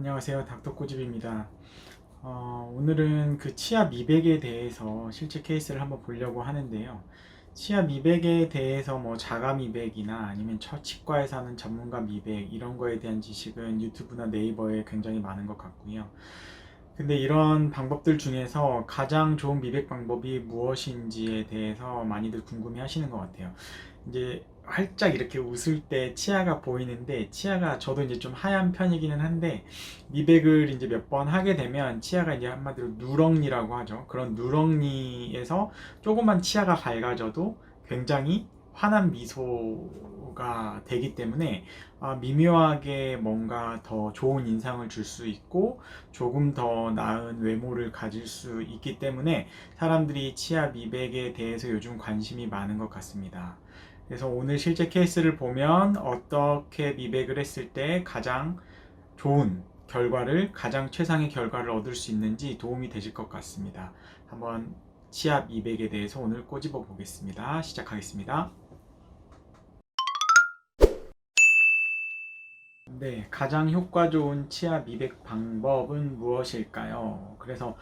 안녕하세요. 닥터꼬집입니다. 오늘은 그 치아 미백에 대해서 실제 케이스를 한번 보려고 하는데요. 치아 미백에 대해서 뭐 자가 미백이나 아니면 치과에서 하는 전문가 미백 이런 거에 대한 지식은 유튜브나 네이버에 굉장히 많은 것 같고요. 근데 이런 방법들 중에서 가장 좋은 미백 방법이 무엇인지에 대해서 많이들 궁금해 하시는 것 같아요. 이제 활짝 이렇게 웃을 때 치아가 보이는데, 치아가 저도 이제 좀 하얀 편이기는 한데, 미백을 이제 몇 번 하게 되면 치아가 이제 한마디로 누렁니라고 하죠. 그런 누렁니에서 조금만 치아가 밝아져도 굉장히 환한 미소가 되기 때문에 미묘하게 뭔가 더 좋은 인상을 줄 수 있고 조금 더 나은 외모를 가질 수 있기 때문에 사람들이 치아 미백에 대해서 요즘 관심이 많은 것 같습니다. 그래서 오늘 실제 케이스를 보면 어떻게 미백을 했을 때 가장 좋은 결과를, 가장 최상의 결과를 얻을 수 있는지 도움이 되실 것 같습니다. 한번 치아 미백에 대해서 오늘 꼬집어 보겠습니다. 시작하겠습니다. 네, 가장 효과 좋은 치아 미백 방법은 무엇일까요? 그래서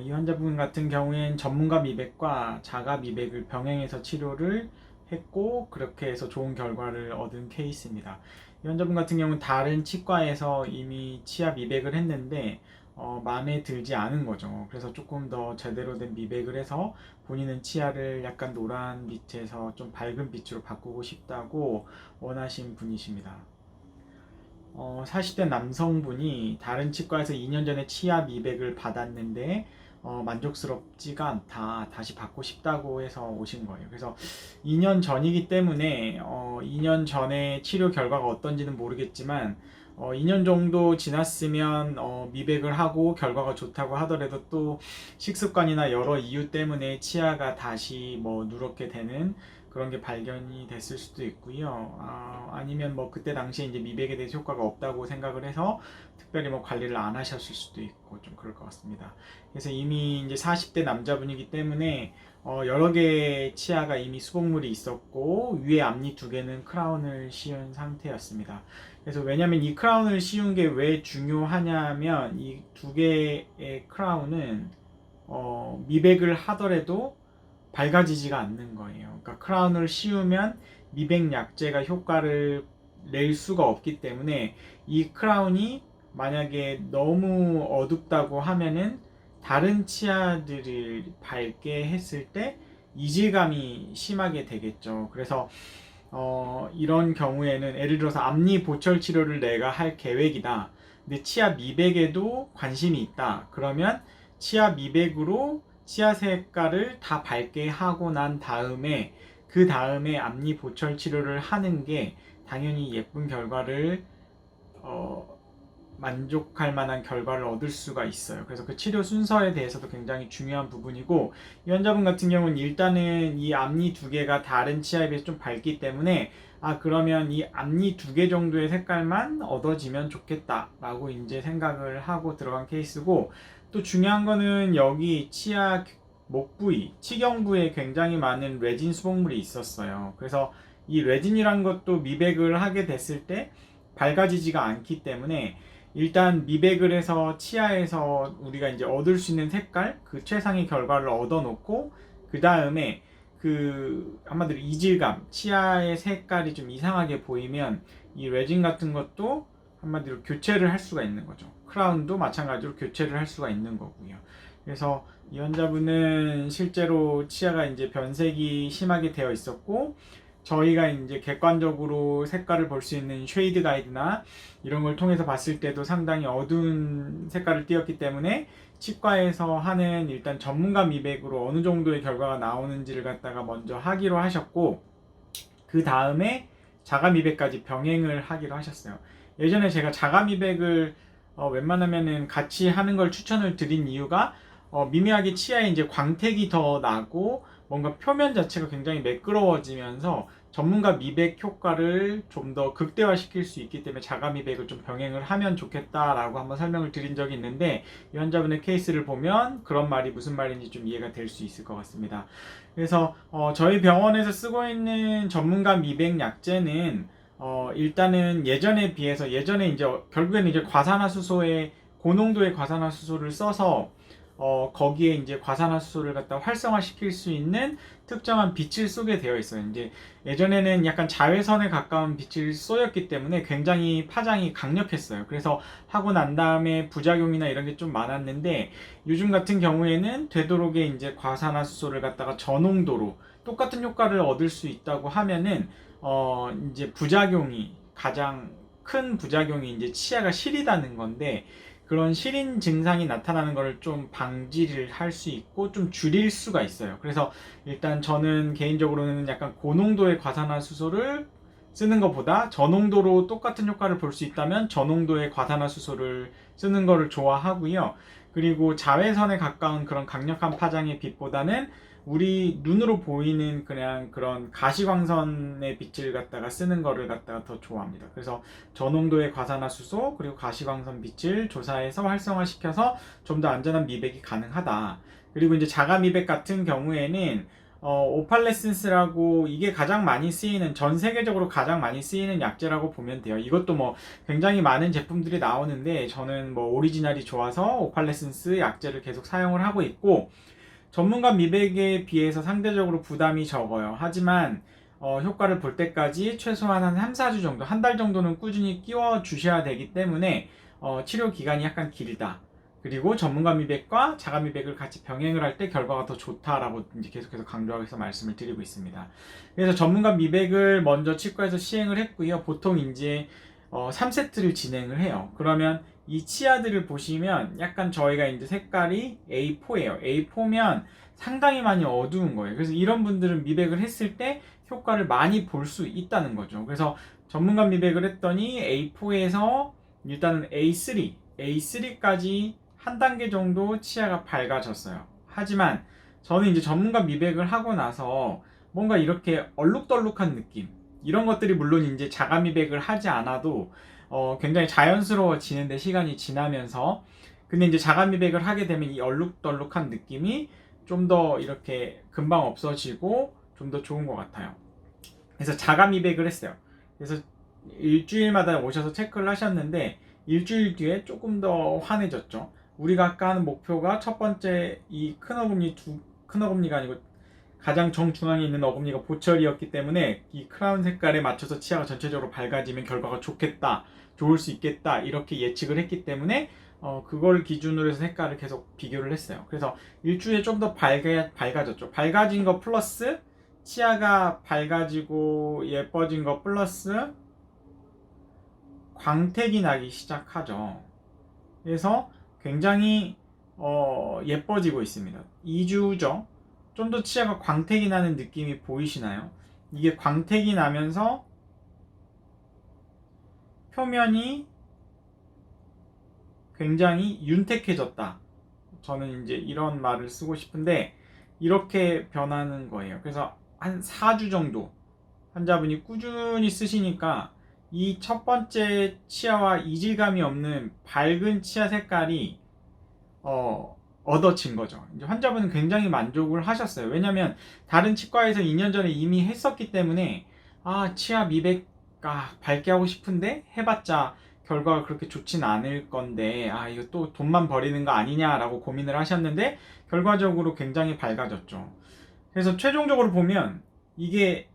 이 환자분 같은 경우엔 전문가 미백과 자가 미백을 병행해서 치료를 했고 그렇게 해서 좋은 결과를 얻은 케이스입니다. 이 환자분 같은 경우는 다른 치과에서 이미 치아 미백을 했는데 마음에 들지 않은 거죠. 그래서 조금 더 제대로 된 미백을 해서 본인은 치아를 약간 노란 빛에서 좀 밝은 빛으로 바꾸고 싶다고 원하신 분이십니다. 40대 남성분이 다른 치과에서 2년 전에 치아 미백을 받았는데 만족스럽지가 않다. 다시 받고 싶다고 해서 오신 거예요. 그래서 2년 전이기 때문에 2년 전에 치료 결과가 어떤지는 모르겠지만 2년 정도 지났으면 미백을 하고 결과가 좋다고 하더라도 또 식습관이나 여러 이유 때문에 치아가 다시 뭐 누렇게 되는 그런 게 발견이 됐을 수도 있고요. 아니면 뭐 그때 당시에 이제 미백에 대해서 효과가 없다고 생각을 해서 특별히 뭐 관리를 안 하셨을 수도 있고 좀 그럴 것 같습니다. 그래서 이미 이제 40대 남자분이기 때문에 여러 개의 치아가 이미 수복물이 있었고 위에 앞니 두 개는 크라운을 씌운 상태였습니다. 그래서 왜냐면 이 크라운을 씌운 게 왜 중요하냐면 이 두 개의 크라운은 미백을 하더라도 밝아지지가 않는 거예요. 그러니까 크라운을 씌우면 미백 약제가 효과를 낼 수가 없기 때문에 이 크라운이 만약에 너무 어둡다고 하면은 다른 치아들을 밝게 했을 때 이질감이 심하게 되겠죠. 그래서 이런 경우에는 예를 들어서 앞니 보철 치료를 내가 할 계획이다. 근데 치아 미백에도 관심이 있다. 그러면 치아 미백으로 치아 색깔을 다 밝게 하고 난 다음에 그 다음에 앞니 보철 치료를 하는 게 당연히 예쁜 결과를 어, 만족할 만한 결과를 얻을 수가 있어요. 그래서 그 치료 순서에 대해서도 굉장히 중요한 부분이고 이 환자분 같은 경우는 일단은 이 앞니 두 개가 다른 치아에 비해서 좀 밝기 때문에 그러면 이 앞니 두 개 정도의 색깔만 얻어지면 좋겠다 라고 이제 생각을 하고 들어간 케이스고 또 중요한 거는 여기 치아 목 부위, 치경부에 굉장히 많은 레진 수복물이 있었어요. 그래서 이 레진이란 것도 미백을 하게 됐을 때 밝아지지가 않기 때문에 일단 미백을 해서 치아에서 우리가 이제 얻을 수 있는 색깔, 그 최상의 결과를 얻어놓고 그 다음에 그 한마디로 이질감, 치아의 색깔이 좀 이상하게 보이면 이 레진 같은 것도 한마디로 교체를 할 수가 있는 거죠. 크라운도 마찬가지로 교체를 할 수가 있는 거고요. 그래서 이 환자분은 실제로 치아가 이제 변색이 심하게 되어 있었고 저희가 이제 객관적으로 색깔을 볼 수 있는 쉐이드 가이드나 이런 걸 통해서 봤을 때도 상당히 어두운 색깔을 띄었기 때문에 치과에서 하는 일단 전문가 미백으로 어느 정도의 결과가 나오는지를 갖다가 먼저 하기로 하셨고 그 다음에 자가 미백까지 병행을 하기로 하셨어요. 예전에 제가 자가 미백을 웬만하면은 같이 하는 걸 추천을 드린 이유가 미묘하게 치아에 이제 광택이 더 나고 뭔가 표면 자체가 굉장히 매끄러워지면서 전문가 미백 효과를 좀 더 극대화시킬 수 있기 때문에 자가 미백을 좀 병행을 하면 좋겠다라고 한번 설명을 드린 적이 있는데 이 환자분의 케이스를 보면 그런 말이 무슨 말인지 좀 이해가 될 수 있을 것 같습니다. 그래서 저희 병원에서 쓰고 있는 전문가 미백 약제는 일단은 예전에 비해서 예전에 이제 결국에는 이제 과산화수소의 고농도의 과산화수소를 써서 거기에 이제 과산화수소를 갖다 활성화시킬 수 있는 특정한 빛을 쏘게 되어 있어요. 이제 예전에는 약간 자외선에 가까운 빛을 쏘였기 때문에 굉장히 파장이 강력했어요. 그래서 하고 난 다음에 부작용이나 이런 게 좀 많았는데 요즘 같은 경우에는 되도록에 이제 과산화수소를 갖다가 저농도로 똑같은 효과를 얻을 수 있다고 하면은 이제 부작용이 가장 큰 부작용이 이제 치아가 시리다는 건데 그런 시린 증상이 나타나는 것을 좀 방지를 할 수 있고 좀 줄일 수가 있어요. 그래서 일단 저는 개인적으로는 약간 고농도의 과산화수소를 쓰는 것보다 저농도로 똑같은 효과를 볼 수 있다면 저농도의 과산화수소를 쓰는 것을 좋아하고요. 그리고 자외선에 가까운 그런 강력한 파장의 빛보다는 우리 눈으로 보이는 그냥 그런 가시광선의 빛을 갖다가 쓰는 거를 갖다가 더 좋아합니다. 그래서 저농도의 과산화수소 그리고 가시광선 빛을 조사해서 활성화시켜서 좀 더 안전한 미백이 가능하다. 그리고 이제 자가 미백 같은 경우에는 오팔레센스라고 이게 가장 많이 쓰이는 전 세계적으로 가장 많이 쓰이는 약제라고 보면 돼요. 이것도 뭐 굉장히 많은 제품들이 나오는데 저는 뭐 오리지널이 좋아서 오팔레센스 약제를 계속 사용을 하고 있고 전문가 미백에 비해서 상대적으로 부담이 적어요. 하지만 효과를 볼 때까지 최소한 한 3, 4주 정도, 한 달 정도는 꾸준히 끼워 주셔야 되기 때문에 치료 기간이 약간 길다. 그리고 전문가 미백과 자가 미백을 같이 병행을 할 때 결과가 더 좋다라고 이제 계속해서 강조해서 말씀을 드리고 있습니다. 그래서 전문가 미백을 먼저 치과에서 시행을 했고요. 보통 이제 3세트를 진행을 해요. 그러면 이 치아들을 보시면 약간 저희가 이제 색깔이 A4예요. A4면 상당히 많이 어두운 거예요. 그래서 이런 분들은 미백을 했을 때 효과를 많이 볼 수 있다는 거죠. 그래서 전문가 미백을 했더니 A4에서 일단은 A3까지 한 단계 정도 치아가 밝아졌어요. 하지만 저는 이제 전문가 미백을 하고 나서 뭔가 이렇게 얼룩덜룩한 느낌 이런 것들이 물론 이제 자가 미백을 하지 않아도 굉장히 자연스러워지는데 시간이 지나면서 근데 이제 자가 미백을 하게 되면 이 얼룩덜룩한 느낌이 좀 더 이렇게 금방 없어지고 좀 더 좋은 것 같아요. 그래서 자가 미백을 했어요. 그래서 일주일마다 오셔서 체크를 하셨는데 일주일 뒤에 조금 더 환해졌죠. 우리가 아까 하는 목표가 첫 번째 이 큰 어금니 큰 어금니가 아니고 가장 정중앙에 있는 어금니가 보철이었기 때문에 이 크라운 색깔에 맞춰서 치아가 전체적으로 밝아지면 결과가 좋겠다, 좋을 수 있겠다 이렇게 예측을 했기 때문에 그걸 기준으로 해서 색깔을 계속 비교를 했어요. 그래서 일주일에 좀 더 밝아졌죠. 밝아진 거 플러스 치아가 밝아지고 예뻐진 거 플러스 광택이 나기 시작하죠. 그래서 굉장히 예뻐지고 있습니다. 2주죠. 좀 더 치아가 광택이 나는 느낌이 보이시나요? 이게 광택이 나면서 표면이 굉장히 윤택해졌다. 저는 이제 이런 말을 쓰고 싶은데 이렇게 변하는 거예요. 그래서 한 4주 정도 환자분이 꾸준히 쓰시니까 이 첫 번째 치아와 이질감이 없는 밝은 치아 색깔이 얻어진 거죠. 이제 환자분은 굉장히 만족을 하셨어요. 왜냐면 다른 치과에서 2년 전에 이미 했었기 때문에 치아 미백 밝게 하고 싶은데 해봤자 결과가 그렇게 좋진 않을 건데 이거 또 돈만 버리는 거 아니냐라고 고민을 하셨는데 결과적으로 굉장히 밝아졌죠. 그래서 최종적으로 보면 이게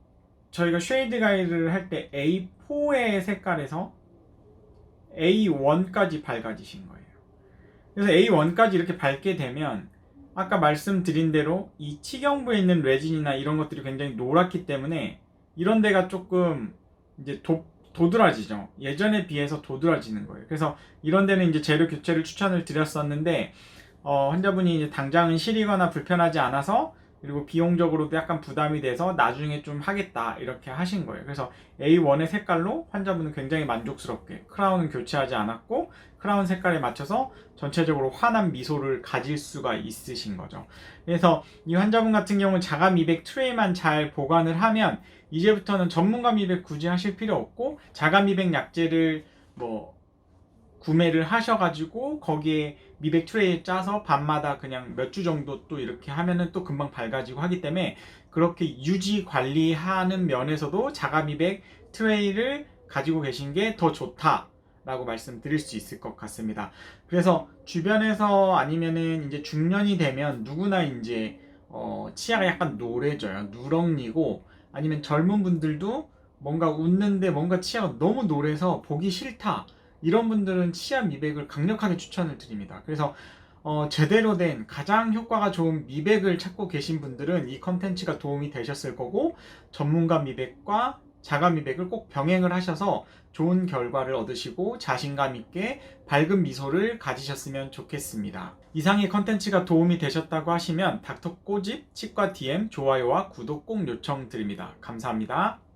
저희가 쉐이드 가이드를 할 때 A4의 색깔에서 A1까지 밝아지신 거예요. 그래서 A1까지 이렇게 밝게 되면 아까 말씀드린 대로 이 치경부에 있는 레진이나 이런 것들이 굉장히 노랗기 때문에 이런 데가 조금 이제 도드라지죠. 예전에 비해서 도드라지는 거예요. 그래서 이런 데는 이제 재료 교체를 추천을 드렸었는데 환자분이 이제 당장은 시리거나 불편하지 않아서 그리고 비용적으로도 약간 부담이 돼서 나중에 좀 하겠다 이렇게 하신 거예요. 그래서 A1의 색깔로 환자분은 굉장히 만족스럽게 크라운은 교체하지 않았고 크라운 색깔에 맞춰서 전체적으로 환한 미소를 가질 수가 있으신 거죠. 그래서 이 환자분 같은 경우는 자가 미백 트레이만 잘 보관을 하면 이제부터는 전문가 미백 굳이 하실 필요 없고 자가 미백 약제를 구매를 하셔가지고 거기에 미백 트레이 짜서 밤마다 그냥 몇 주 정도 또 이렇게 하면은 또 금방 밝아지고 하기 때문에 그렇게 유지 관리하는 면에서도 자가 미백 트레이를 가지고 계신 게 더 좋다라고 말씀드릴 수 있을 것 같습니다. 그래서 주변에서 아니면은 이제 중년이 되면 누구나 이제 치아가 약간 노래져요. 누렁이고 아니면 젊은 분들도 뭔가 웃는데 뭔가 치아가 너무 노래서 보기 싫다. 이런 분들은 치아 미백을 강력하게 추천을 드립니다. 그래서 제대로 된 가장 효과가 좋은 미백을 찾고 계신 분들은 이 컨텐츠가 도움이 되셨을 거고, 전문가 미백과 자가 미백을 꼭 병행을 하셔서 좋은 결과를 얻으시고 자신감 있게 밝은 미소를 가지셨으면 좋겠습니다. 이상의 컨텐츠가 도움이 되셨다고 하시면 닥터 꼬집 치과 DM 좋아요와 구독 꼭 요청드립니다. 감사합니다.